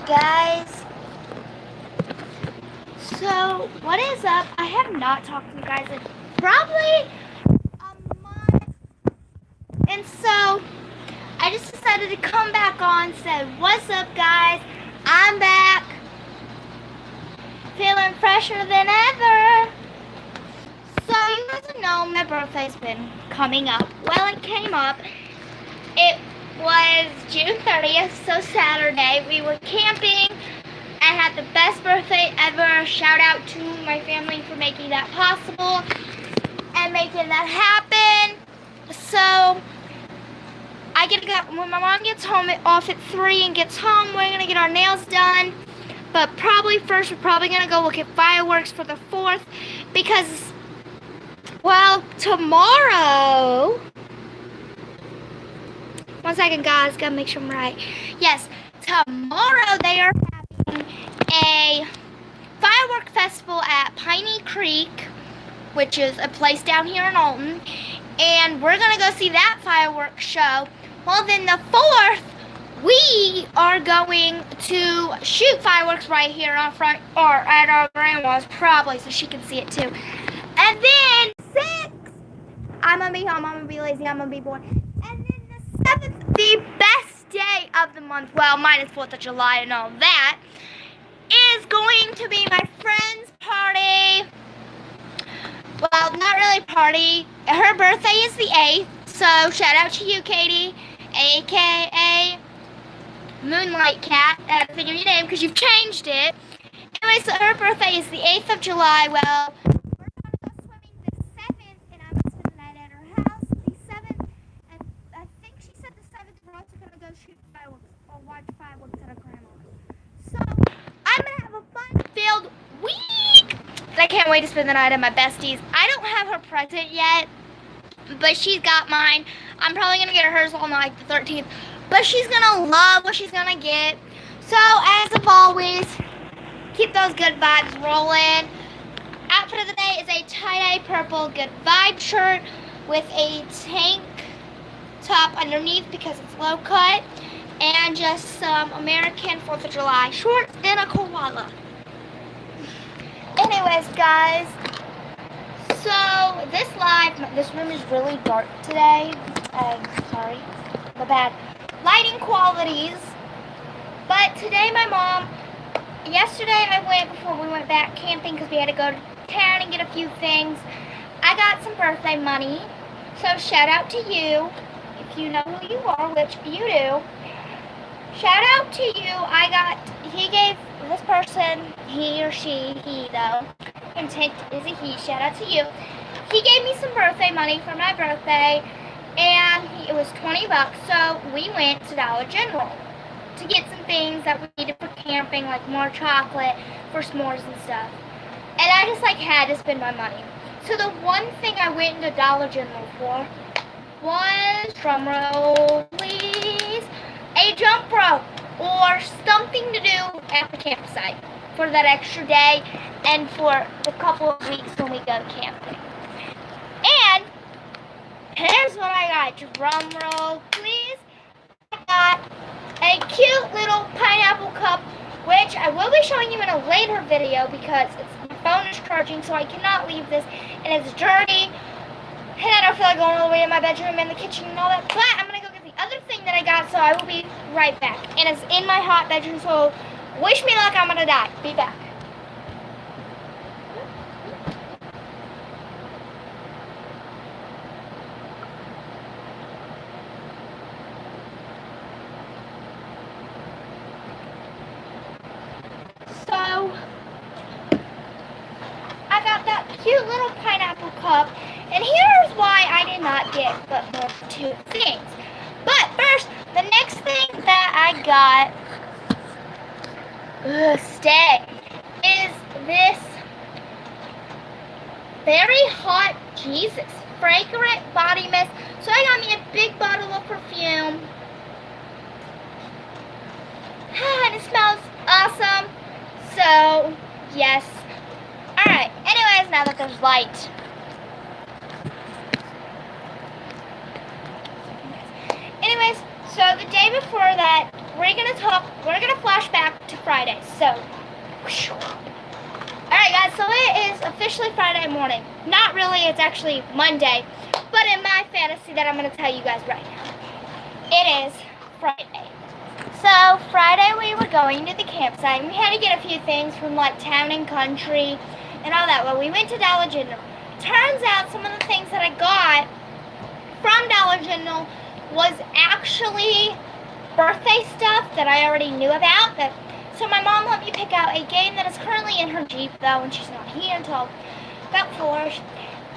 guys. So, what is up? I have not talked to you guys in probably a month. And so, I just decided to come back on, say, what's up, guys? I'm back. Feeling fresher than ever. So, you guys know my birthday's been coming up. Well, it came up. It was June 30th, so Saturday. We were camping. I had the best birthday ever. Shout out to my family for making that possible and making that happen. So, I get to go, when my mom gets home off at 3 and gets home, we're going to get our nails done. But probably first, we're probably going to go look at fireworks for the 4th because, well, tomorrow... One second, guys. Gotta make sure I'm right. Yes, tomorrow they are having a firework festival at Piney Creek, which is a place down here in Alton, and we're gonna go see that fireworks show. Well, then the 4th, we are going to shoot fireworks right here on front, or at our grandma's probably, so she can see it too. And then 6th, I'm gonna be home. I'm gonna be lazy. I'm gonna be bored. And then the 7th, the best day of the month, well, minus 4th of July and all that, is going to be my friend's party. Well, not really party. Her birthday is the 8th, so shout out to you, Katie, a.k.a. Moonlight Cat. I had to think of your name because you've changed it. Anyway, so her birthday is the 8th of July. Well, we're going to go swimming the 7th, and I'm going to spend the night at her house the 7th. And I think she said the 7th we're also going to go shoot fireworks or watch fireworks at her grandma's. So, I'm going to have a fun-filled week. And I can't wait to spend the night at my besties. I don't have her present yet, but she's got mine. I'm probably going to get her hers on like the 13th. But she's going to love what she's going to get. So, as of always, keep those good vibes rolling. Outfit of the day is a tie-dye purple good vibe shirt with a tank top underneath because it's low cut. And just some American 4th of July shorts and a koala. Anyways, guys. So, this room is really dark today. Sorry. The bad lighting qualities. But today yesterday I went before we went back camping because we had to go to town and get a few things. I got some birthday money. So shout out to you, if you know who you are, which you do. Shout out to you. He gave this person, he or she, he though, intent is a he, shout out to you. He gave me some birthday money for my birthday. And it was $20, so we went to Dollar General to get some things that we needed for camping, like more chocolate for s'mores and stuff. And I just had to spend my money. So the one thing I went into Dollar General for was, drumroll please, a jump rope or something to do at the campsite for that extra day and for the couple of weeks when we go camping. And here's what I got. Drum roll, please. I got a cute little pineapple cup, which I will be showing you in a later video because my phone is charging, so I cannot leave this, and it's dirty, and I don't feel like going all the way in my bedroom and the kitchen and all that. But I'm going to go get the other thing that I got, so I will be right back. And it's in my hot bedroom, so wish me luck, I'm going to die. Be back. So, I got that cute little pineapple cup, and here's why I did not get but more 2 things. But first, the next thing that I got, is this very hot Jesus fragrant body mist. So I got me a big bottle of perfume, and it smells awesome. So, yes. Alright, anyways, now that there's light. Anyways, so the day before that, we're gonna flash back to Friday. So, alright guys, so it is officially Friday morning. Not really, it's actually Monday, but in my fantasy that I'm gonna tell you guys right now, it is Friday. So Friday we were going to the campsite and we had to get a few things from like Town and Country and all that. Well, we went to Dollar General. Turns out some of the things that I got from Dollar General was actually birthday stuff that I already knew about. So my mom let me pick out a game that is currently in her Jeep though, and she's not here until about 4.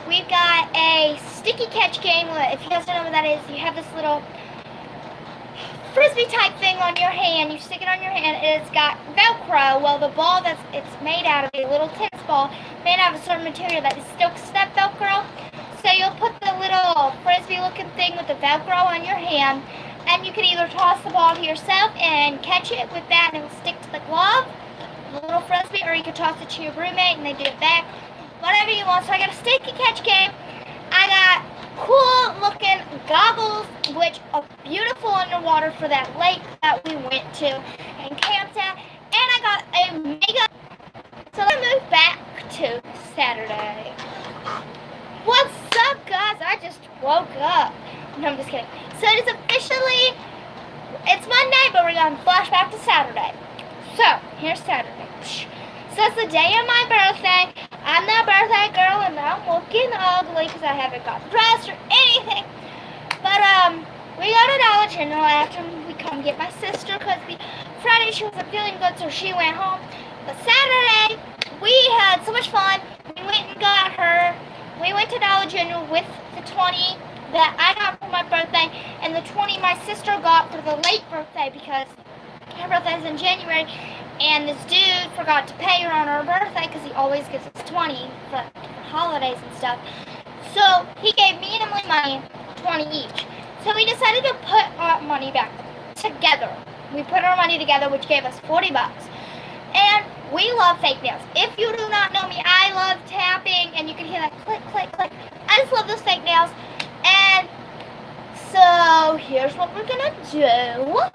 We've got a sticky catch game. If you guys don't know what that is, you have this little frisbee type thing on your hand. You stick it on your hand and it's got Velcro. Well, the ball it's made out of a little tennis ball made out of a certain material that sticks to that Velcro. So you'll put the little frisbee looking thing with the Velcro on your hand and you can either toss the ball to yourself and catch it with that and it will stick to the glove, the little frisbee, or you can toss it to your roommate and they do it back. Whatever you want. So I got a sticky catch game. I got cool looking goggles, which are beautiful underwater for that lake that we went to and camped at. And I got a mega. So let's move back to Saturday. What's up, guys? I just woke up. No, I'm just kidding. So it's Monday, but we're going to flash back to Saturday. So here's Saturday. So it's the day of my birthday. I'm the birthday girl and I'm looking ugly because I haven't got dressed or anything. But we go to Dollar General after we come get my sister because Friday she wasn't feeling good, so she went home. But Saturday we had so much fun. We went and got her. We went to Dollar General with the 20 that I got for my birthday and the 20 my sister got for the late birthday because her birthday's in January. And this dude forgot to pay her on her birthday because he always gives us 20 for holidays and stuff. So he gave me and Emily money, 20 each. So we decided to put our money back together. We put our money together, which gave us 40 bucks. And we love fake nails. If you do not know me, I love tapping, and you can hear that click, click, click. I just love those fake nails. And so here's what we're gonna do.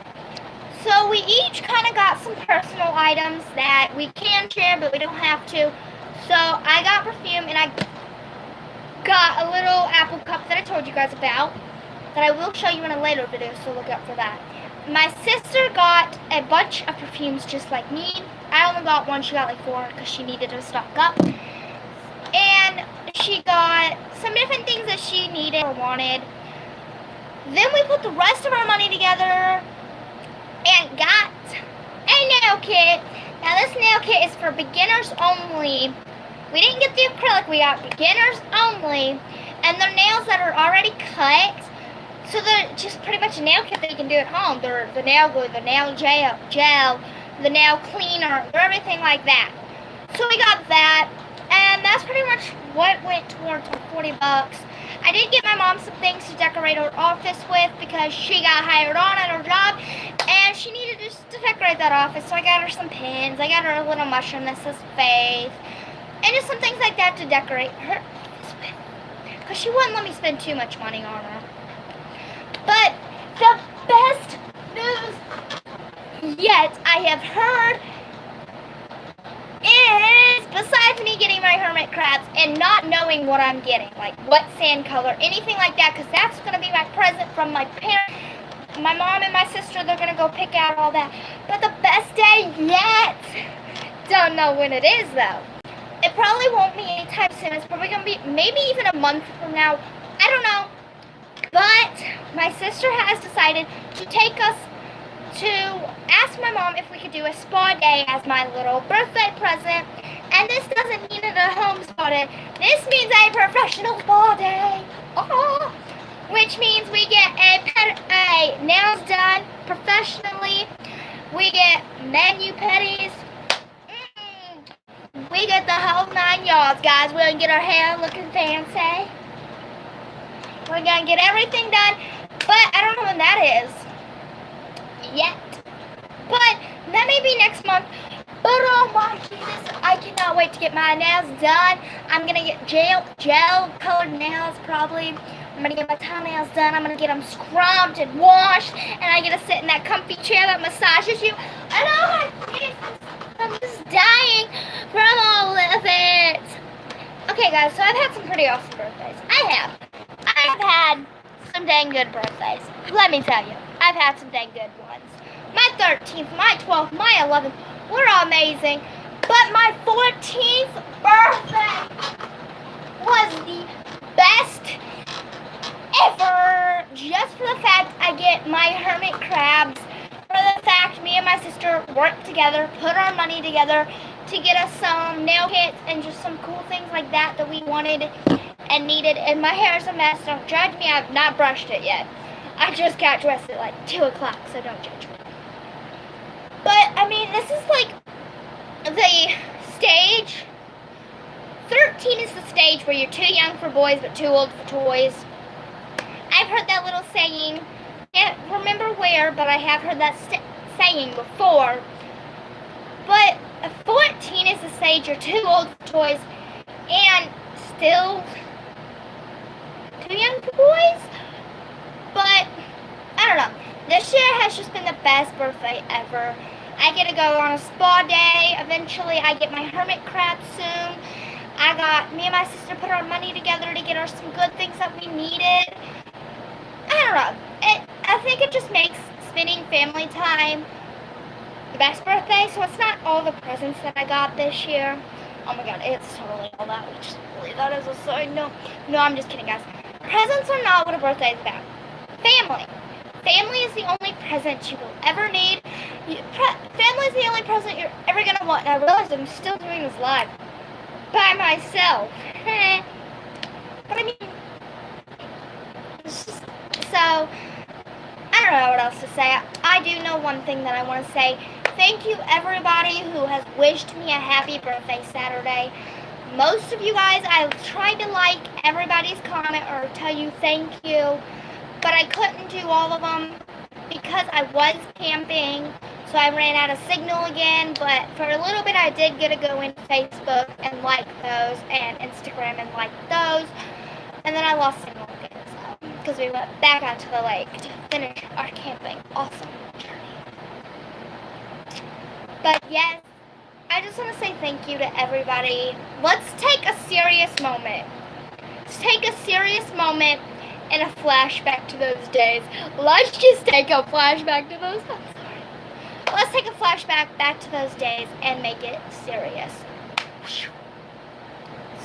So we each kind of got some personal items that we can share, but we don't have to. So I got perfume, and I got a little apple cup that I told you guys about that I will show you in a later video, so look out for that. My sister got a bunch of perfumes just like me. I only got one. She got like 4 because she needed to stock up. And she got some different things that she needed or wanted. Then we put the rest of our money together and got a nail kit. Now this nail kit is for beginners only. We didn't get the acrylic, we got beginners only. And they're nails that are already cut. So they're just pretty much a nail kit that you can do at home. They're the nail glue, the nail gel, the nail cleaner, they're everything like that. So we got that. And that's pretty much what went towards the 40 bucks. I did get my mom some things to decorate her office with because she got hired on at her job and she needed just to decorate that office. So I got her some pins. I got her a little mushroom that says Faith. And just some things like that to decorate her office with. Because she wouldn't let me spend too much money on her. But the best news yet I have heard is, besides me getting my hermit crabs and not knowing what I'm getting, like what sand color, anything like that, because that's going to be my present from my parents, my mom and my sister, they're going to go pick out all that. But the best day yet, don't know when it is though. It probably won't be anytime soon. It's probably going to be maybe even a month from now. I don't know. But my sister has decided to take us to ask my mom if we could do a spa day as my little birthday present. And this doesn't mean a home spa day. This means a professional spa day. Oh, which means we get a nails done professionally. We get menu petties. We get the whole 9 yards, guys. We're going to get our hair looking fancy. We're going to get everything done. But I don't know when that is yet. But that may be next month. But oh my Jesus, I cannot wait to get my nails done. I'm going to get gel colored nails probably I'm gonna get my toenails done. I'm gonna get them scrubbed and washed, and I get to sit in that comfy chair that massages you. And oh my goodness, I'm just dying from all of it. Okay, guys, so I've had some pretty awesome birthdays. I've had some dang good birthdays. Let me tell you, I've had some dang good ones. My 13th, my 12th, my 11th were amazing, but my 14th birthday was the best ever, just for the fact I get my hermit crabs, for the fact me and my sister worked together, put our money together to get us some nail kits and just some cool things like that we wanted and needed. And my hair is a mess, don't judge me, I've not brushed it yet. I just got dressed at like 2 o'clock, so don't judge me. But, I mean, this is like the stage. 13 is the stage where you're too young for boys but too old for toys. I've heard that little saying, can't remember where, but I have heard that saying before. But 14 is the stage you're too old for toys and still too young for boys. But, I don't know. This year has just been the best birthday ever. I get to go on a spa day. Eventually, I get my hermit crab soon. Me and my sister put our money together to get her some good things that we needed. I don't know. I think it just makes spending family time the best birthday. So it's not all the presents that I got this year. Oh my god, it's totally all that. We just believe that as a side note. No, I'm just kidding, guys. Presents are not what a birthday is about. Family. Family is the only present you will ever need. Family is the only present you're ever going to want. And I realize I'm still doing this live by myself. But I mean, it's just, so, I don't know what else to say. I do know one thing that I want to say. Thank you everybody who has wished me a happy birthday Saturday. Most of you guys, I tried to like everybody's comment or tell you thank you. But I couldn't do all of them because I was camping, so I ran out of signal again. But for a little bit, I did get to go into Facebook and like those, and Instagram and like those. And then I lost signal again, so, because we went back out to the lake to finish our camping awesome journey. But yes, I just want to say thank you to everybody. Let's take a serious moment. Let's take a serious moment and a flashback to those days. Let's just take a flashback to those. I'm sorry. Let's take a flashback back to those days and make it serious.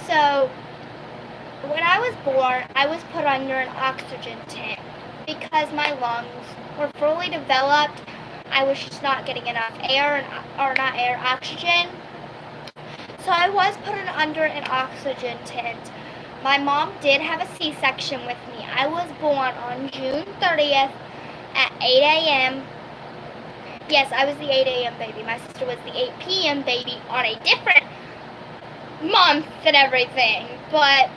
So, when I was born, I was put under an oxygen tank because my lungs were fully developed. I was just not getting enough air, oxygen. So I was put under an oxygen tent. My mom did have a C-section with me. I was born on June 30th at 8 a.m. Yes, I was the 8 a.m. baby. My sister was the 8 p.m. baby on a different month and everything. But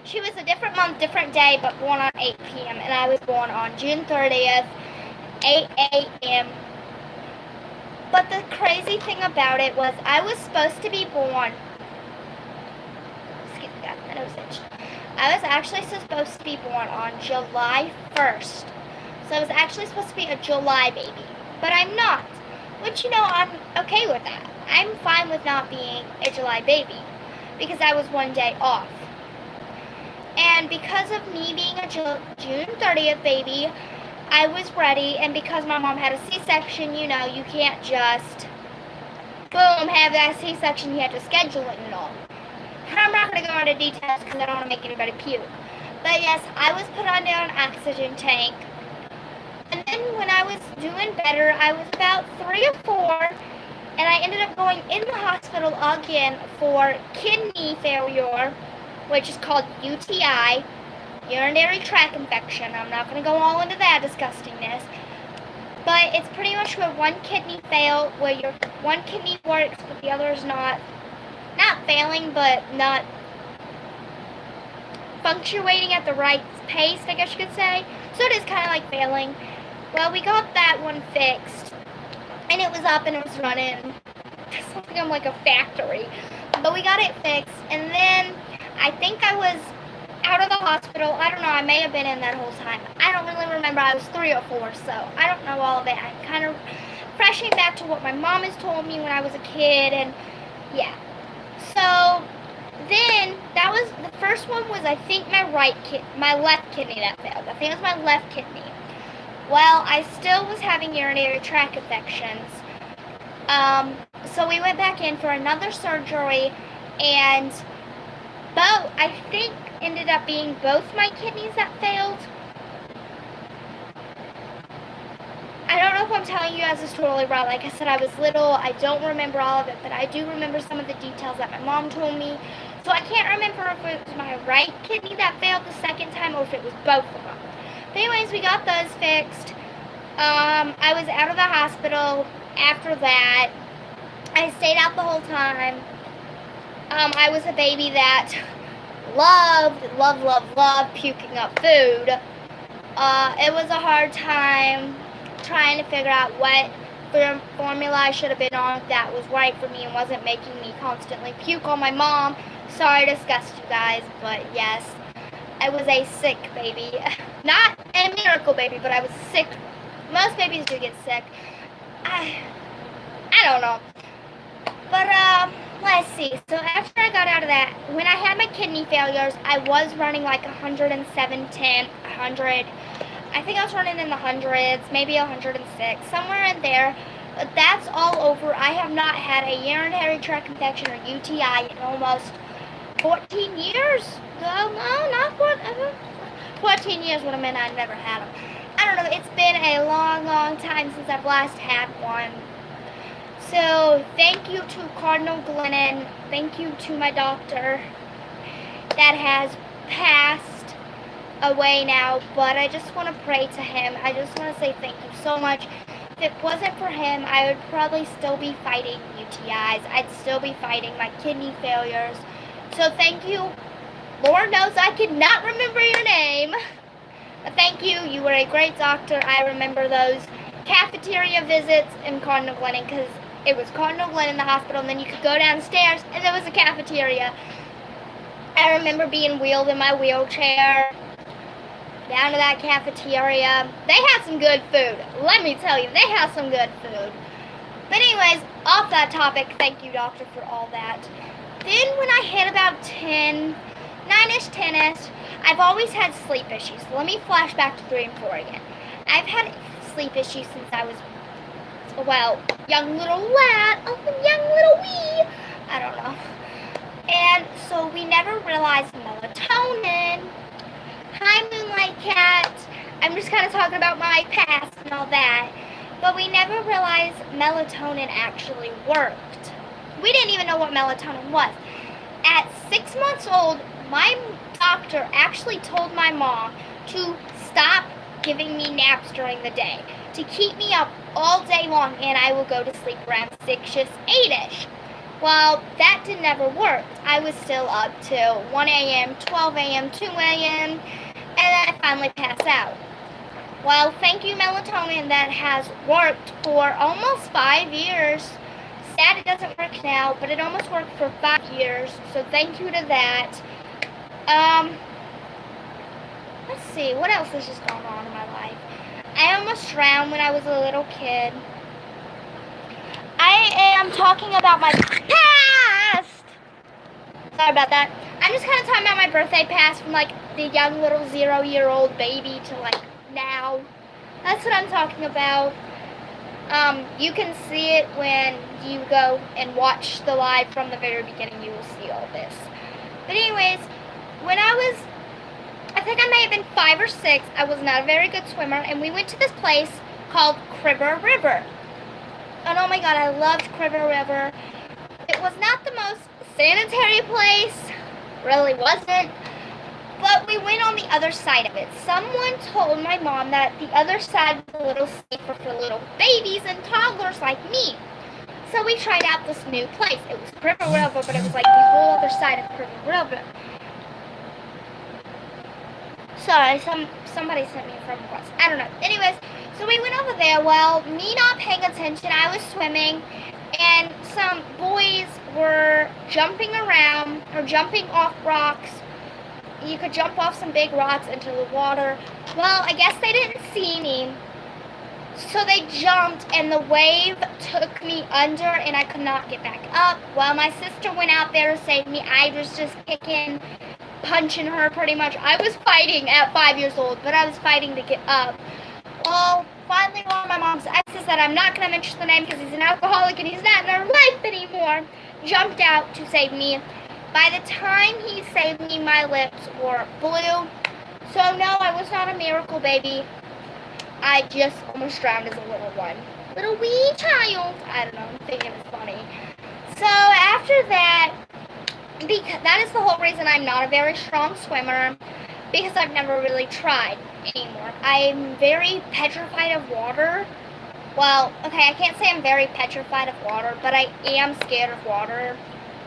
she was a different month, different day, but born on 8 p.m. And I was born on June 30th, 8 a.m. But the crazy thing about it was I was supposed to be born... I was actually supposed to be born on July 1st. So I was actually supposed to be a July baby. But I'm not. Which, I'm okay with that. I'm fine with not being a July baby. Because I was one day off. And because of me being a June 30th baby, I was ready. And because my mom had a C-section, you can't just, boom, have that C-section. You have to schedule it and all. I'm not going to go into details because I don't want to make anybody puke. But yes, I was put under an oxygen tank. And then when I was doing better, I was about 3 or 4. And I ended up going in the hospital again for kidney failure, which is called UTI, urinary tract infection. I'm not going to go all into that disgustingness. But it's pretty much where one kidney failed, where your one kidney works, but the other is not failing, but not punctuating at the right pace, I guess you could say. So it is kind of like failing. Well, we got that one fixed, and it was up and it was running. Something I'm like a factory. But we got it fixed, and then I think I was out of the hospital. I don't know, I may have been in that whole time. I don't really remember. I was 3 or 4, so I don't know all of it. I'm kind of freshing back to what my mom has told me when I was a kid, and yeah. So then that was the first one. Was I think my left kidney that failed. I think it was my left kidney. Well, I still was having urinary tract infections. So we went back in for another surgery, and I think ended up being both my kidneys that failed. I don't know if I'm telling you guys this totally right. Like I said, I was little. I don't remember all of it, but I do remember some of the details that my mom told me. So I can't remember if it was my right kidney that failed the second time or if it was both of them. But anyways, we got those fixed. I was out of the hospital after that. I stayed out the whole time. I was a baby that loved puking up food. It was a hard time trying to figure out what formula I should have been on that was right for me and wasn't making me constantly puke on my mom. Sorry to disgust you guys, but yes, I was a sick baby. Not a miracle baby, but I was sick. Most babies do get sick. I don't know. But, let's see. So after I got out of that, when I had my kidney failures, I was running like 107, 100. I think I was running in the hundreds, maybe 106, somewhere in there. But that's all over. I have not had a urinary tract infection or UTI in almost 14 years. No, not 14 years would have meant I'd never had them. I don't know. It's been a long time since I've last had one. So thank you to Cardinal Glennon. Thank you to my doctor that has passed away now, but I just want to pray to him. I just want to say thank you so much. If it wasn't for him, I would probably still be fighting UTIs. I'd still be fighting my kidney failures. So thank you. Lord knows I could not remember your name. But thank you. You were a great doctor. I remember those cafeteria visits in Cardinal Glennon because it was Cardinal Glennon in the hospital, and then you could go downstairs and there was a cafeteria. I remember being wheeled in my wheelchair down to that cafeteria. They had some good food. Let me tell you, they had some good food. But anyways, off that topic, thank you, doctor, for all that. Then when I hit about 9-ish, 10-ish, I've always had sleep issues. So let me flash back to 3 and 4 again. I've had sleep issues since I was, well, young little lad, young little wee, I don't know. And so we never realized melatonin. Hi, Moonlight Cat. I'm just kind of talking about my past and all that. But we never realized melatonin actually worked. We didn't even know what melatonin was. At 6 months old, my doctor actually told my mom to stop giving me naps during the day, to keep me up all day long, and I will go to sleep around 6-ish, 8-ish. Well, that never worked. I was still up till 1 a.m., 12 a.m., 2 a.m., and then I finally passed out. Well, thank you, melatonin. That has worked for almost 5 years. Sad it doesn't work now, but it almost worked for 5 years, so thank you to that. Let's see, what else has just gone on in my life? I almost drowned when I was a little kid. I am talking about my past! Sorry about that. I'm just kind of talking about my birthday past from like the young little 0-year-old baby to like now. That's what I'm talking about. You can see it when you go and watch the live from the very beginning. You will see all this. But anyways, when I think I may have been 5 or 6, I was not a very good swimmer, and we went to this place called Criver River. And oh my god, I loved Criver River. It was not the most sanitary place, really wasn't, but we went on the other side of it. Someone told my mom that the other side was a little safer for little babies and toddlers like me. So we tried out this new place. It was Criver River, but it was like the whole other side of Criver River. Sorry, somebody sent me a friend request. I don't know. Anyways, so we went over there. Well, me not paying attention, I was swimming, and some boys were jumping around or jumping off rocks. you could jump off some big rocks into the water. Well, I guess they didn't see me. So they jumped and the wave took me under and I could not get back up. Well, my sister went out there to save me. I was just kicking, punching her pretty much. I was fighting at 5 years old, but I was fighting to get up. Well, finally one of my mom's exes that I'm not going to mention the name because he's an alcoholic and he's not in our life anymore, jumped out to save me. By the time he saved me, my lips were blue. So no, I was not a miracle baby. I just almost drowned as a little one. Little wee child. I don't know, I'm thinking it's funny. So after that, because that is the whole reason I'm not a very strong swimmer, because I've never really tried anymore. I'm very petrified of water. Well, okay, I can't say I'm very petrified of water, but I am scared of water.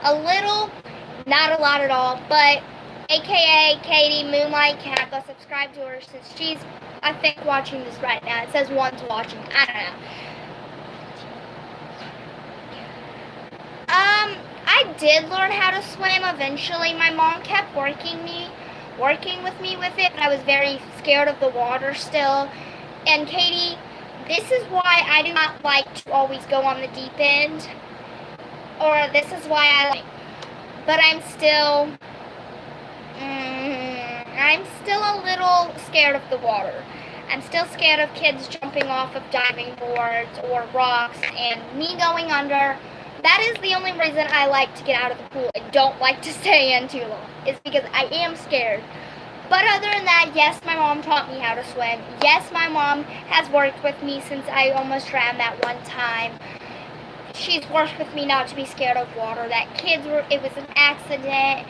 A little, not a lot at all, but AKA Katie Moonlight Cat, go subscribe to her since she's, I think, watching this right now. It says one's watching. I don't know. I did learn how to swim eventually. My mom kept working with me with it, but I was very scared of the water still. And Katie, this is why I do not like to always go on the deep end. Or this is why I like, but I'm still a little scared of the water. I'm still scared of kids jumping off of diving boards or rocks and me going under. That is the only reason I like to get out of the pool and don't like to stay in too long, is because I am scared. But other than that, yes, my mom taught me how to swim. Yes, my mom has worked with me since I almost drowned that one time. She's worked with me not to be scared of water, that it was an accident,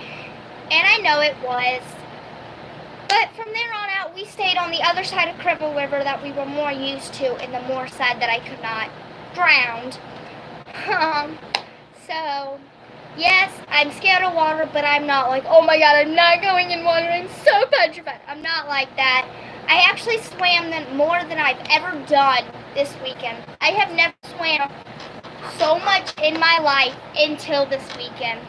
and I know it was. But from there on out, we stayed on the other side of Cripple River that we were more used to, and the more side that I could not drown. So, yes, I'm scared of water, but I'm not like, oh my god, I'm not going in water, I'm so petrified. I'm not like that. I actually swam more than I've ever done this weekend. I have never swam so much in my life until this weekend.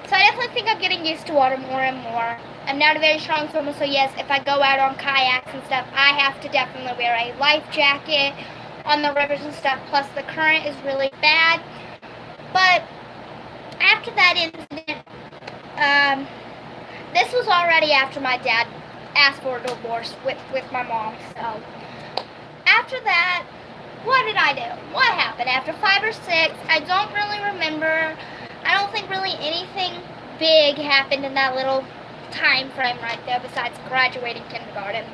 So I definitely think I'm getting used to water more and more. I'm not a very strong swimmer, so yes, if I go out on kayaks and stuff, I have to definitely wear a life jacket on the rivers and stuff. Plus the current is really bad. But after that incident, this was already after my dad asked for a divorce with my mom. So after that, what did I do? What happened? After 5 or 6, I don't really remember. I don't think really anything big happened in that little time frame right there besides graduating kindergarten.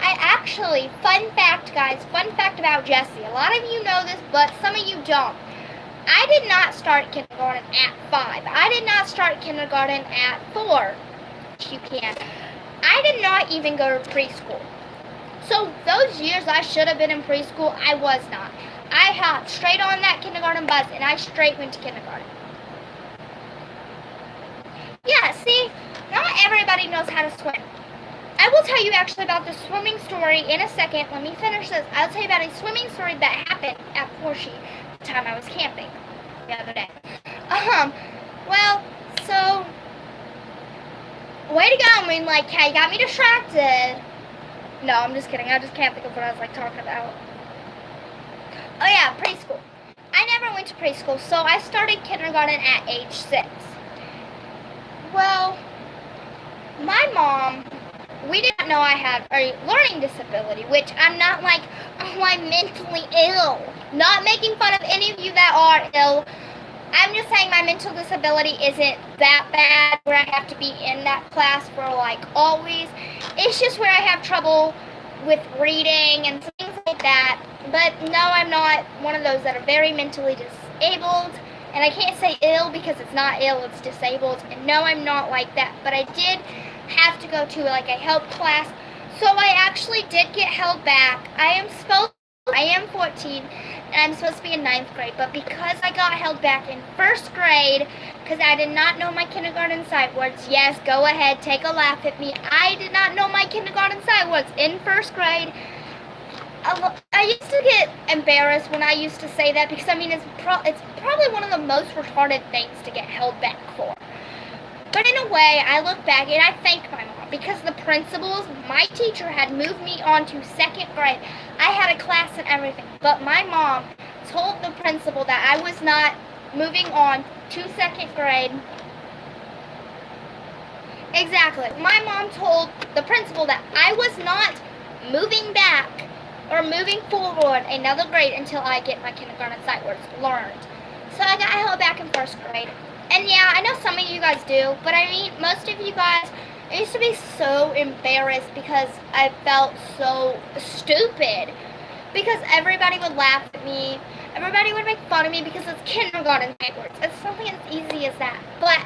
I actually, fun fact guys, fun fact about Jessie. A lot of you know this, but some of you don't. I did not start kindergarten at 5. I did not start kindergarten at 4. You can. I did not even go to preschool. So those years I should have been in preschool, I was not. I hopped straight on that kindergarten bus and I straight went to kindergarten. Yeah, see, not everybody knows how to swim. I will tell you actually about the swimming story in a second. Let me finish this. I'll tell you about a swimming story that happened at Porsche the time I was camping the other day. Well, so, way to go, I mean, like, hey, you got me distracted. No, I'm just kidding. I just can't think of what I was, like, talking about. Oh, yeah, preschool. I never went to preschool, so I started kindergarten at age 6. Well, my mom, we didn't know I had a learning disability, which I'm not like, oh, I'm mentally ill. Not making fun of any of you that are ill. I'm just saying my mental disability isn't that bad where I have to be in that class for like always. It's just where I have trouble with reading and things like that. But no, I'm not one of those that are very mentally disabled. And I can't say ill because it's not ill, it's disabled. And no, I'm not like that. But I did have to go to like a help class. So I actually did get held back. I am 14 and I'm supposed to be in 9th grade. But because I got held back in 1st grade, because I did not know my kindergarten sight words. Yes, go ahead, take a laugh at me. I did not know my kindergarten sight words in 1st grade. I used to get embarrassed when I used to say that because, I mean, it's probably one of the most retarded things to get held back for. But in a way, I look back and I thank my mom because the principals, my teacher had moved me on to second grade. I had a class and everything, but my mom told the principal that I was not moving on to second grade. Exactly. My mom told the principal that I was not moving back or moving forward another grade until I get my kindergarten sight words learned. So I got held back in first grade. And yeah, I know some of you guys do, but I mean, most of you guys, I used to be so embarrassed because I felt so stupid. Because everybody would laugh at me. Everybody would make fun of me because it's kindergarten sight words. It's something as easy as that. But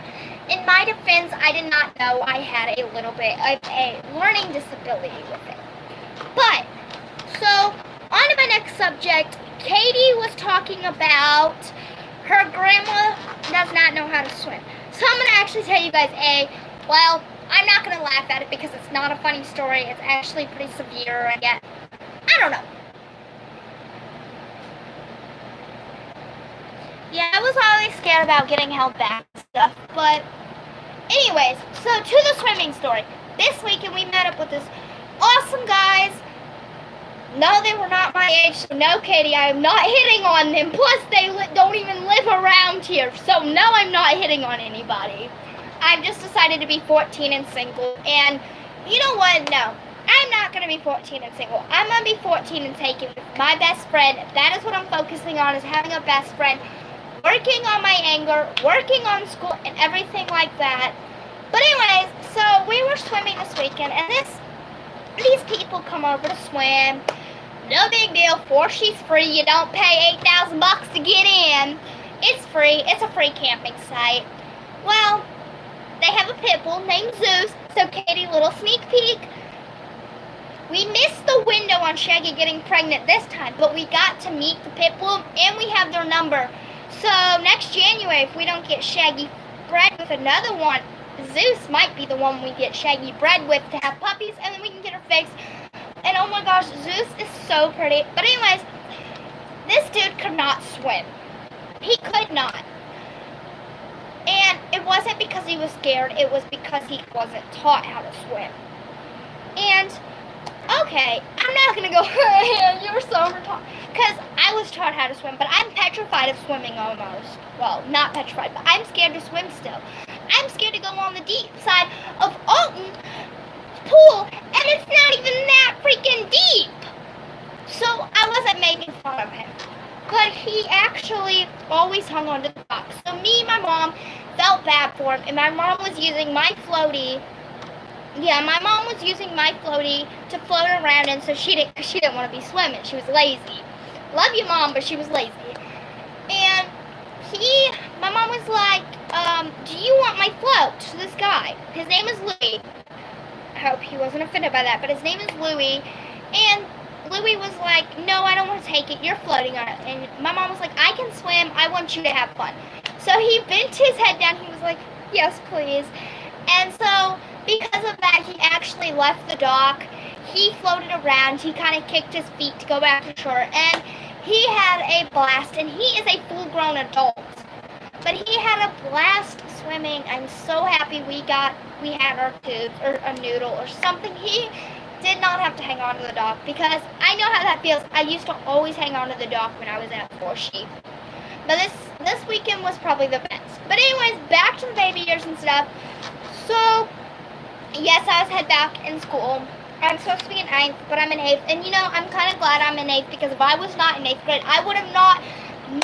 in my defense, I did not know I had a little bit of a learning disability with it. But, so, on to my next subject. Katie was talking about her grandma does not know how to swim. So I'm going to actually tell you guys well, I'm not going to laugh at it because it's not a funny story. It's actually pretty severe, and yet, I don't know. Yeah, I was always scared about getting held back and stuff, but anyways, so to the swimming story. This weekend we met up with this awesome guys. No, they were not my age, so no, Katie, I am not hitting on them. Plus, they don't even live around here, so no, I'm not hitting on anybody. I've just decided to be 14 and single, and you know what? No, I'm not going to be 14 and single. I'm going to be 14 and taken with my best friend. That is what I'm focusing on, is having a best friend, working on my anger, working on school, and everything like that. But anyways, so we were swimming this weekend, and these people come over to swim. No big deal. Forshe's free. You don't pay $8,000 to get in. It's free. It's a free camping site. Well, they have a pit bull named Zeus. So, Katie, little sneak peek. We missed the window on Shaggy getting pregnant this time, but we got to meet the pit bull, and we have their number. So, next January, if we don't get Shaggy bred with another one, Zeus might be the one we get Shaggy bred with to have puppies, and then we can get her fixed. And oh my gosh, Zeus is so pretty. But anyways, this dude could not swim. He could not. And it wasn't because he was scared. It was because he wasn't taught how to swim. And, okay, I'm not going to go, you were so retarded. Because I was taught how to swim, but I'm petrified of swimming almost. Well, not petrified, but I'm scared to swim still. I'm scared to go on the deep side of Alton pool, and it's not even that freaking deep. So I wasn't making fun of him. But he actually always hung onto the box. So me and my mom felt bad for him, and my mom was using my floaty. Yeah, my mom was using my floaty to float around in, so she didn't want to be swimming. She was lazy. Love you, Mom, but she was lazy. And my mom was like, do you want my float? To this guy. His name is Louie. I hope he wasn't offended by that, but his name is Louie. And Louie was like, no, I don't want to take it. You're floating on it. And my mom was like, I can swim. I want you to have fun. So he bent his head down. He was like, yes, please. And so because of that, he actually left the dock. He floated around. He kind of kicked his feet to go back to shore. And he had a blast. And he is a full-grown adult. But he had a blast swimming. I'm so happy we had our tubes or a noodle or something. He did not have to hang on to the dock because I know how that feels. I used to always hang on to the dock when I was at Forshe. But this weekend was probably the best. But anyways, back to the baby years and stuff. So, yes, I was head back in school. I'm supposed to be in 9th, but I'm in 8th. And you know, I'm kind of glad I'm in 8th because if I was not in 8th grade, I would have not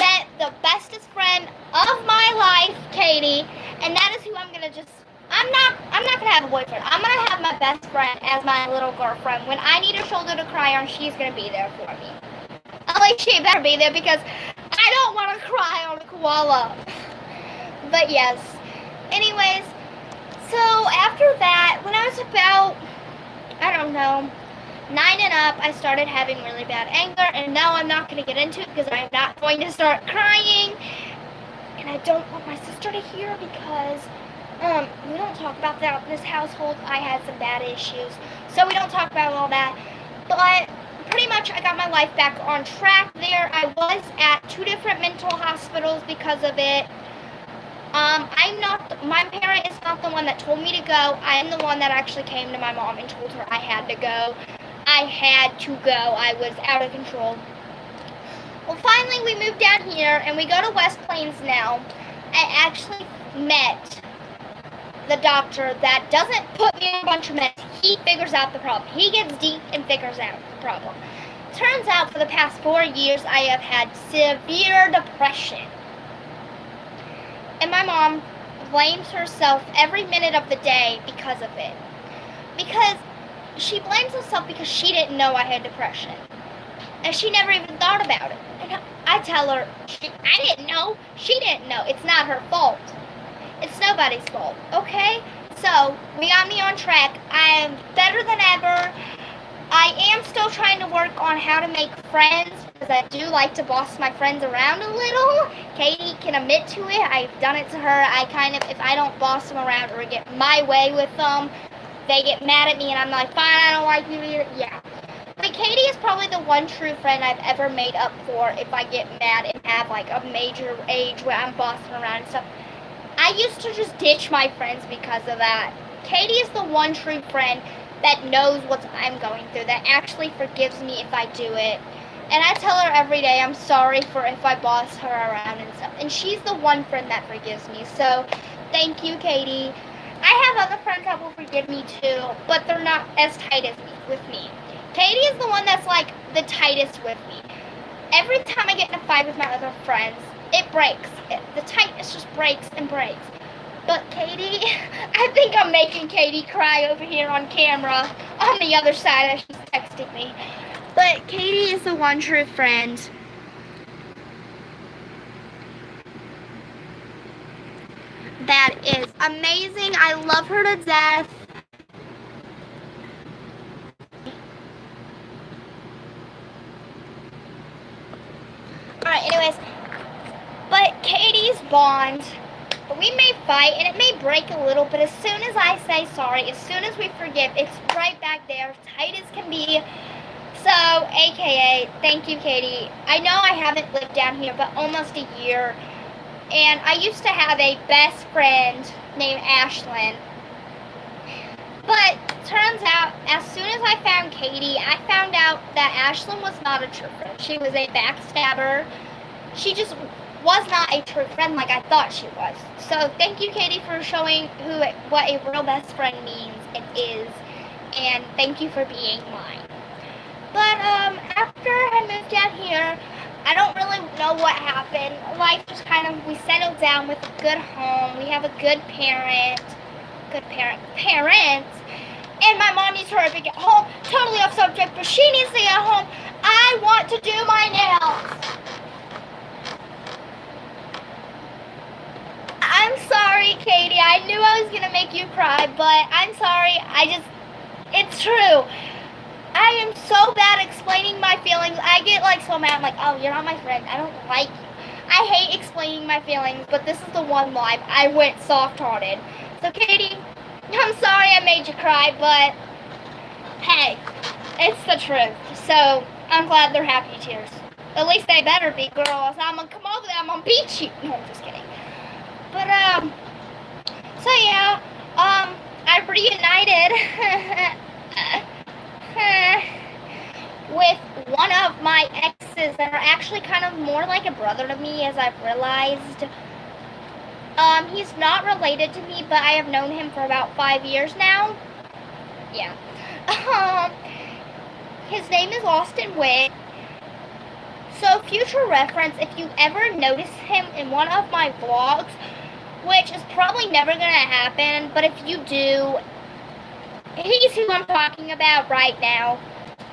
met the bestest friend of my life, Katie. And that is who I'm going to just... I'm not going to have a boyfriend. I'm going to have my best friend as my little girlfriend. When I need a shoulder to cry on, she's going to be there for me. At least she better be there because I don't want to cry on a koala. But yes. Anyways, so after that, when I was about, I don't know, 9 and up, I started having really bad anger. And now I'm not going to get into it because I'm not going to start crying. And I don't want my sister to hear because... we don't talk about that in this household. I had some bad issues, so we don't talk about all that. But pretty much I got my life back on track there. I was at 2 different mental hospitals because of it. My parent is not the one that told me to go. I am the one that actually came to my mom and told her I had to go. I had to go. I was out of control. Well, finally we moved down here and we go to West Plains now. I actually met the doctor that doesn't put me in a bunch of meds. He figures out the problem. He gets deep and figures out the problem. Turns out for the past 4 years I have had severe depression. And my mom blames herself every minute of the day because of it. Because she blames herself because she didn't know I had depression. And she never even thought about it. And I tell her, I didn't know. She didn't know. It's not her fault. It's nobody's fault, okay? So, we got me on track. I am better than ever. I am still trying to work on how to make friends, because I do like to boss my friends around a little. Katie can admit to it. I've done it to her. If I don't boss them around or get my way with them, they get mad at me and I'm like, fine, I don't like you either. Yeah. But Katie is probably the one true friend I've ever made up for if I get mad and have like a major age where I'm bossing around and stuff. I used to just ditch my friends because of that. Katie is the one true friend that knows what I'm going through, that actually forgives me if I do it. And I tell her every day I'm sorry for if I boss her around and stuff. And she's the one friend that forgives me. So, thank you, Katie. I have other friends that will forgive me too, but they're not as tight as me with me. Katie is the one that's like the tightest with me. Every time I get in a fight with my other friends, it breaks. The tightness just breaks and breaks. But Katie, I think I'm making Katie cry over here on camera on the other side as she's texting me. But Katie is the one true friend. That is amazing. I love her to death. Alright, anyways. But Katie's bond, we may fight and it may break a little, but as soon as I say sorry, as soon as we forgive, it's right back there, tight as can be. So, AKA, thank you, Katie. I know I haven't lived down here, but almost a year. And I used to have a best friend named Ashlyn. But turns out, as soon as I found Katie, I found out that Ashlyn was not a true friend. She was a backstabber. She just was not a true friend like I thought she was. So thank you, Katie, for showing what a real best friend means and is. And thank you for being mine. But after I moved down here, I don't really know what happened. Life just we settled down with a good home. We have a good parents. And my mom needs to hurry up and get home. Totally off subject, but she needs to get home. I want to do my nails. I'm sorry, Katie. I knew I was going to make you cry, but I'm sorry. It's true. I am so bad explaining my feelings. I get so mad. I'm like, oh, you're not my friend. I don't like you. I hate explaining my feelings, but this is the one life I went soft-hearted. So, Katie, I'm sorry I made you cry, but hey, it's the truth. So, I'm glad they're happy tears. At least they better be, girls. I'm going to come over there. I'm going to beat you. No, I'm just kidding. But, so yeah, I reunited with one of my exes that are actually kind of more like a brother to me, as I've realized. He's not related to me, but I have known him for about 5 years now. Yeah. His name is Austin Witt. So, future reference, if you ever notice him in one of my vlogs, which is probably never going to happen, but if you do, he's who I'm talking about right now.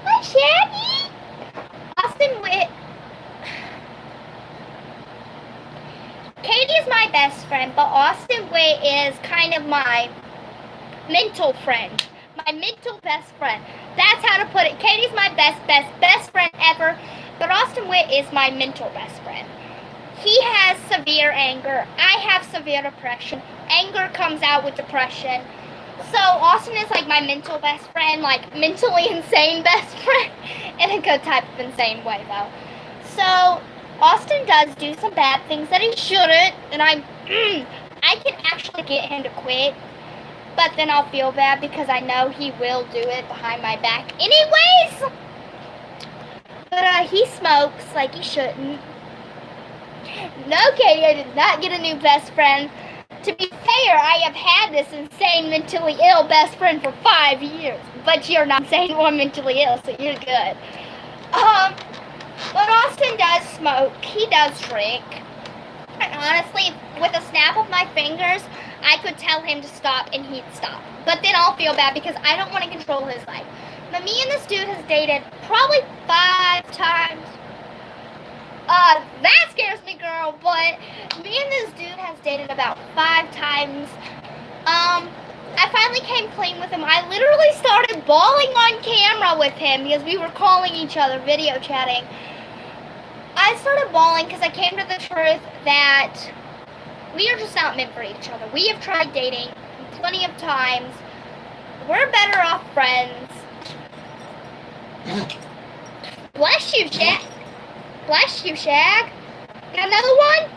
Hi, Shaggy! Austin Witt. Katie is my best friend, but Austin Witt is kind of my mental friend. My mental best friend. That's how to put it. Katie's my best friend ever, but Austin Witt is my mental best friend. He has severe anger. I have severe depression. Anger comes out with depression. So Austin is like my mental best friend, like mentally insane best friend, in a good type of insane way though. So Austin does do some bad things that he shouldn't, and I'm I can actually get him to quit, but then I'll feel bad because I know he will do it behind my back anyways. But he smokes like he shouldn't. No, Katie, I did not get a new best friend. To be fair, I have had this insane mentally ill best friend for 5 years. But you're not insane or mentally ill, so you're good. But Austin does smoke. He does drink. And honestly, with a snap of my fingers, I could tell him to stop and he'd stop. But then I'll feel bad because I don't want to control his life. But me and this dude has dated probably 5 times. That scares me, girl, but me and this dude has dated about 5 times. I finally came clean with him. I literally started bawling on camera with him because we were calling each other, video chatting. I started bawling because I came to the truth that we are just not meant for each other. We have tried dating plenty of times. We're better off friends. Bless you, Shag. Bless you, Shag. Got another one?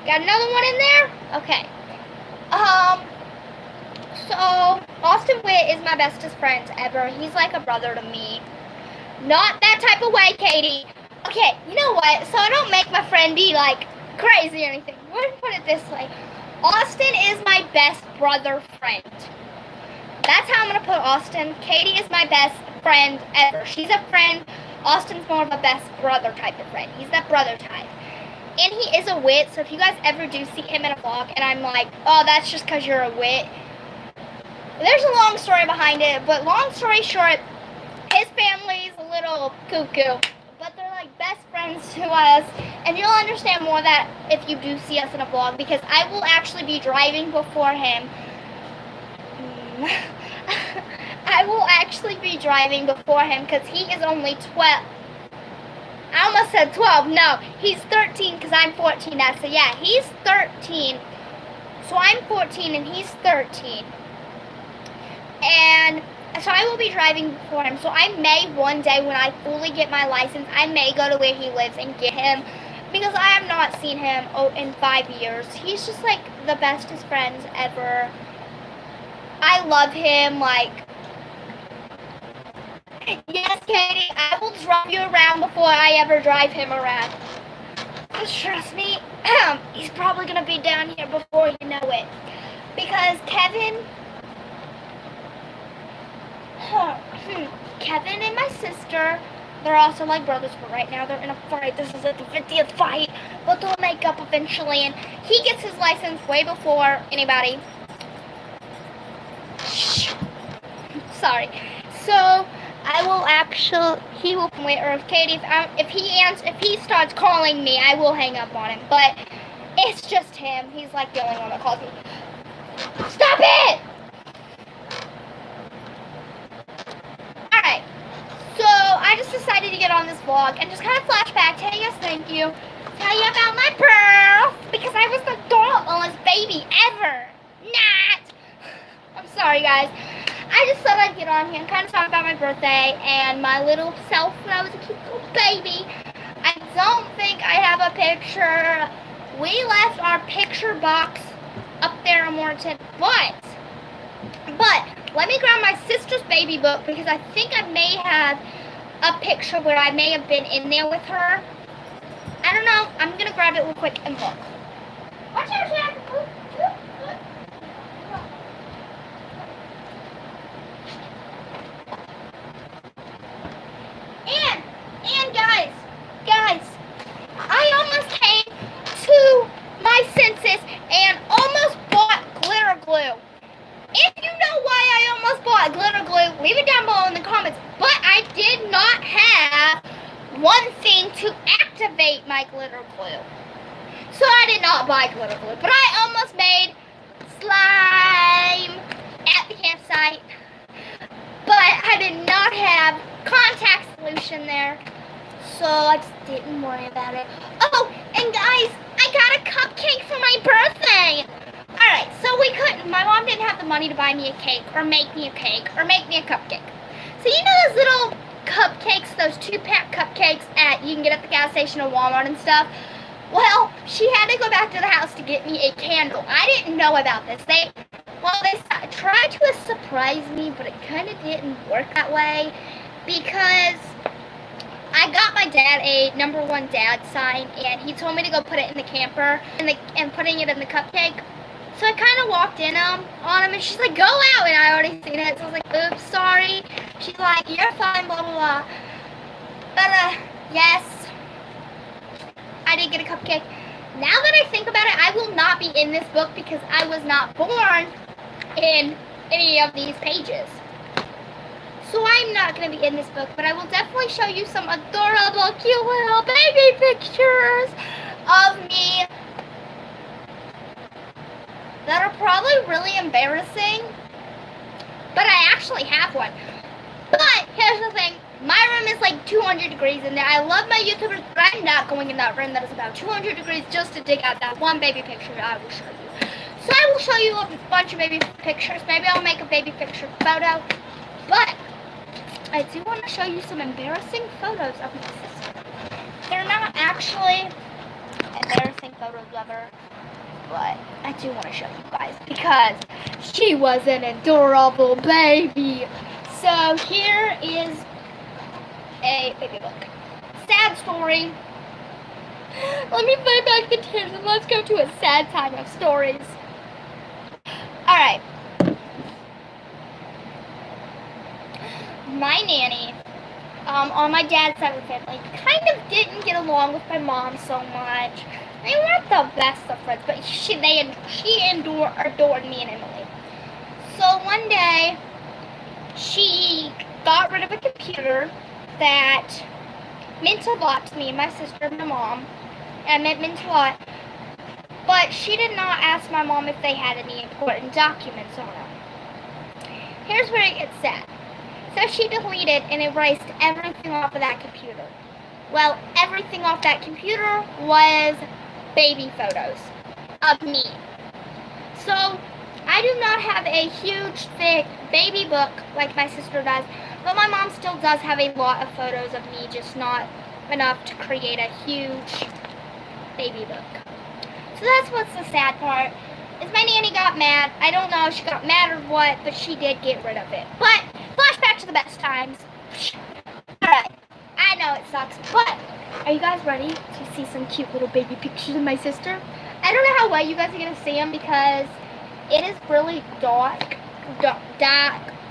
Got another one in there? Okay. So, Austin Witt is my bestest friend ever. He's like a brother to me. Not that type of way, Katie. Okay, you know what? So I don't make my friend be like crazy or anything. We're gonna put it this way. Austin is my best brother friend. That's how I'm gonna put Austin. Katie is my best friend ever. She's a friend. Austin's more of a best brother type of friend. He's that brother type. And he is a wit, so if you guys ever do see him in a vlog and I'm like, oh, that's just because you're a wit. There's a long story behind it, but long story short, his family's a little cuckoo. But they're like best friends to us. And you'll understand more of that if you do see us in a vlog, because I will actually be driving before him. I will actually be driving before him because he is only 12. I almost said 12. No, he's 13 because I'm 14 now. So yeah, he's 13. So I'm 14 and he's 13. And so I will be driving before him. So I may one day when I fully get my license, I may go to where he lives and get him. Because I have not seen him in 5 years. He's just like the bestest friends ever. I love him, like, yes, Katie, I will drive you around before I ever drive him around. Just trust me, he's probably going to be down here before you know it. Because Kevin and my sister, they're also like brothers, but right now they're in a fight. This is like the 50th fight, but they'll make up eventually, and he gets his license way before anybody. Sorry. So I will he will wait, or if Katie, if he starts calling me, I will hang up on him. But it's just him. He's like the only one that calls me. Stop it! Alright. So I just decided to get on this vlog and just kind of flashback, tell you thank you, tell you about my birth, because I was the adorableest baby ever. Not. I'm sorry, guys. I just thought I'd get on here and kind of talk about my birthday and my little self when I was a cute little baby. I don't think I have a picture. We left our picture box up there in Morton, but let me grab my sister's baby book because I think I may have a picture where I may have been in there with her. I don't know. I'm going to grab it real quick and look. Watch out, Jack. And guys, I almost came to my senses and almost bought glitter glue. If you know why I almost bought glitter glue, leave it down below in the comments. But I did not have one thing to activate my glitter glue. So I did not buy glitter glue. But I almost made slime at the campsite. But I did not have contact solution there. So I just didn't worry about it. Oh, and guys, I got a cupcake for my birthday. Alright, so my mom didn't have the money to buy me a cake or make me a cake or make me a cupcake. So you know those little cupcakes, those 2-pack cupcakes you can get at the gas station or Walmart and stuff? Well, she had to go back to the house to get me a candle. I didn't know about this. They tried to surprise me, but it kind of didn't work that way because I got my dad a #1 dad sign, and he told me to go put it in the camper and putting it in the cupcake. So I kind of walked in on him, and she's like, "Go out," and I already seen it. So I was like, "Oops, sorry." She's like, "You're fine, blah blah blah." But yes, I did get a cupcake. Now that I think about it, I will not be in this book because I was not born in any of these pages. So I'm not going to be in this book, but I will definitely show you some adorable, cute little baby pictures of me that are probably really embarrassing, but I actually have one. But here's the thing, my room is like 200 degrees in there. I love my YouTubers, but I'm not going in that room that is about 200 degrees just to dig out that one baby picture that I will show you. So I will show you a bunch of baby pictures. Maybe I'll make a baby picture photo, but I do want to show you some embarrassing photos of my sister. They're not actually embarrassing photos of her, but I do want to show you guys because she was an adorable baby. So here is a baby book. Sad story. Let me find back the tears and let's go to a sad time of stories. Alright. My nanny, on my dad's side of the family, kind of didn't get along with my mom so much. They weren't the best of friends, but she adored me and Emily. So one day, she got rid of a computer that meant a lot to me and my sister and my mom, and it meant a lot. But she did not ask my mom if they had any important documents on them. Here's where it gets sad. So she deleted and erased everything off of that computer. Well, everything off that computer was baby photos of me. So I do not have a huge, thick baby book like my sister does, but my mom still does have a lot of photos of me, just not enough to create a huge baby book. So that's what's the sad part, is my nanny got mad. I don't know if she got mad or what, but she did get rid of it. But flashback to the best times. Alright, I know it sucks, but are you guys ready to see some cute little baby pictures of my sister? I don't know how well you guys are going to see them because it is really dark.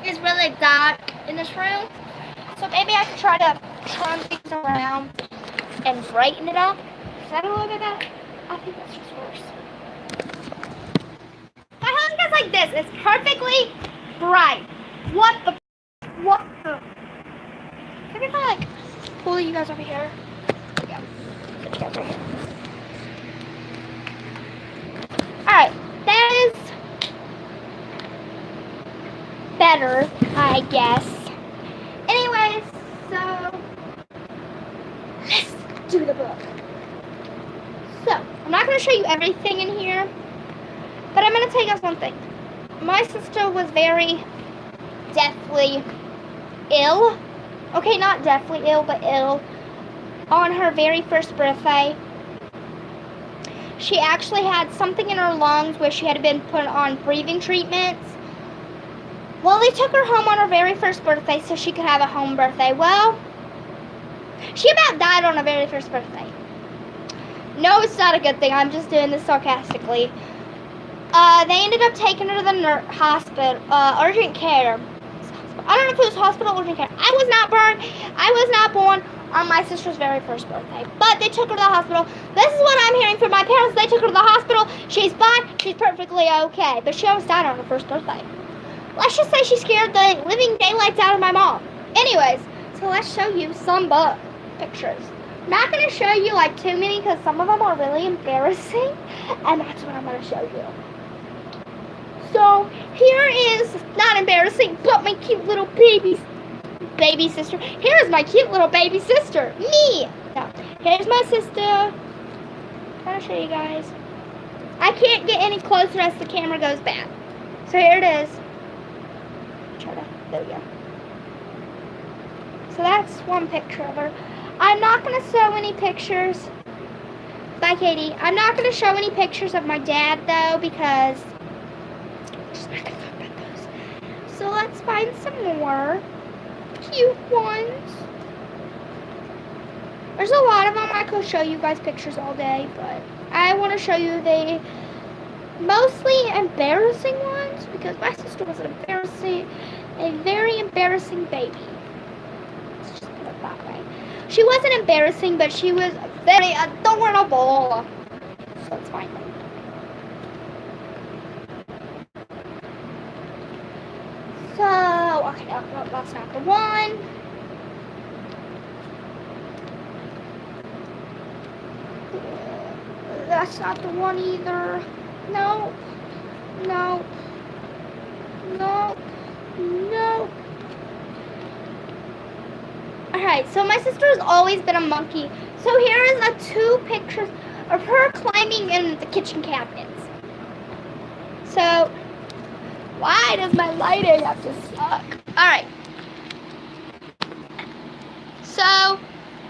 It's really dark in this room. So maybe I can try to turn things around and brighten it up. Is that a little bit better? I think that's just worse. I hope you guys like this. It's perfectly bright. What the? Maybe if I like pull you guys over here. Yeah. Put you guys right here. Alright. That is better, I guess. Anyways, so let's do the book. So, I'm not going to show you everything in here, but I'm going to tell you guys one thing. My sister was very deathly ill. Okay, not deathly ill, but ill. On her very first birthday, she actually had something in her lungs where she had been put on breathing treatments. Well, they took her home on her very first birthday so she could have a home birthday. Well, she about died on her very first birthday. No, it's not a good thing. I'm just doing this sarcastically. They ended up taking her to the hospital, urgent care. I don't know if it was hospital or urgent care. I was not born on my sister's very first birthday. But they took her to the hospital. This is what I'm hearing from my parents. They took her to the hospital. She's fine. She's perfectly okay. But she almost died on her first birthday. Let's just say she scared the living daylights out of my mom. Anyways, so let's show you some pictures. I'm not going to show you like too many because some of them are really embarrassing. And that's what I'm going to show you. So here is, not embarrassing, but my cute little baby sister. Here's my cute little baby sister, me. Now, here's my sister. I'm trying to show you guys. I can't get any closer as the camera goes bad. So here it is. There we go. So that's one picture of her. I'm not going to show any pictures Bye, Katie. I'm not going to show any pictures of my dad, though, because I'm just not going to talk about those. So let's find some more cute ones. There's a lot of them. I could show you guys pictures all day, but I want to show you the mostly embarrassing ones because my sister was a very embarrassing baby. Let's just put it that way. She wasn't embarrassing, but she was very adorable. So let's find them. So, okay, no, that's not the one. That's not the one either. No. No. No. No. Alright, so my sister's always been a monkey. So here is two pictures of her climbing in the kitchen cabinets. So, why does my lighting have to suck? Alright. So,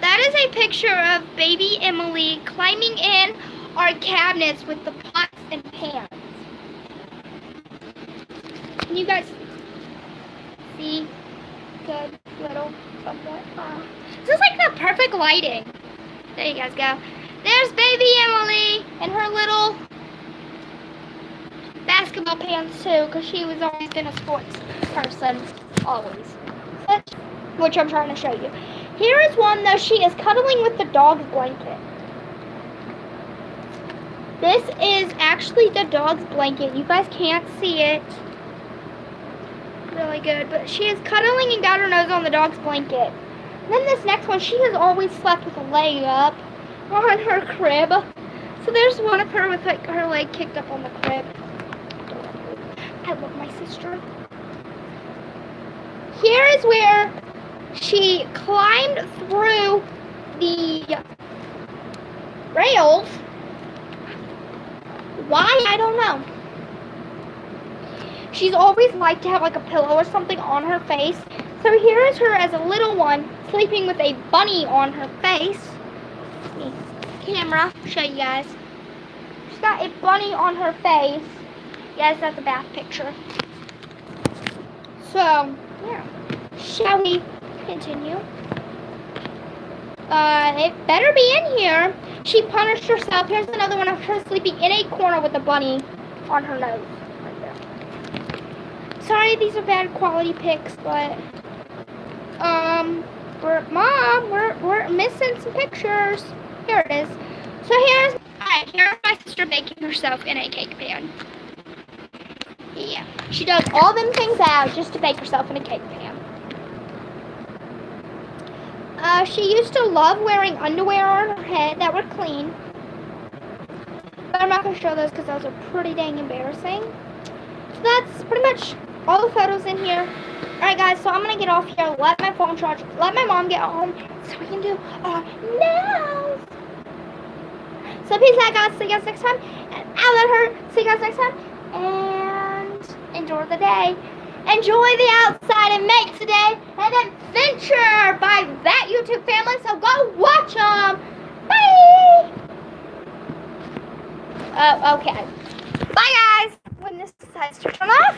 that is a picture of baby Emily climbing in our cabinets with the pots and pans. Can you guys see? Good little somewhat. This is like the perfect lighting. There you guys go. There's baby Emily and her little basketball pants too, because she was always been a sports person, always. Which I'm trying to show you. Here is one though. She is cuddling with the dog's blanket. This is actually the dog's blanket. You guys can't see it really good, but she is cuddling and got her nose on the dog's blanket. And then this next one, she has always slept with a leg up on her crib. So there's one of her with like her leg kicked up on the crib. I love my sister. Here is where she climbed through the rails. Why? I don't know. She's always liked to have like a pillow or something on her face. So here is her as a little one sleeping with a bunny on her face. Camera, show you guys. She's got a bunny on her face. Yes, that's a bath picture. So, yeah. Shall we continue? It better be in here. She punished herself. Here's another one of her sleeping in a corner with a bunny on her nose. Right there. Sorry, these are bad quality pics, but we're missing some pictures. Here it is. So here's my sister baking herself in a cake pan. Yeah, she does all them things out just to bake herself in a cake pan. She used to love wearing underwear on her head that were clean. But I'm not going to show those because those are pretty dang embarrassing. So that's pretty much all the photos in here. Alright guys, so I'm going to get off here, let my phone charge, let my mom get home so we can do our nails. So peace out guys, see you guys next time. And I'll let her see you guys next time. And enjoy the day. Enjoy the outside and make today an adventure by that YouTube family. So go watch them. Bye. Oh, okay. Bye, guys. When this decides to turn off.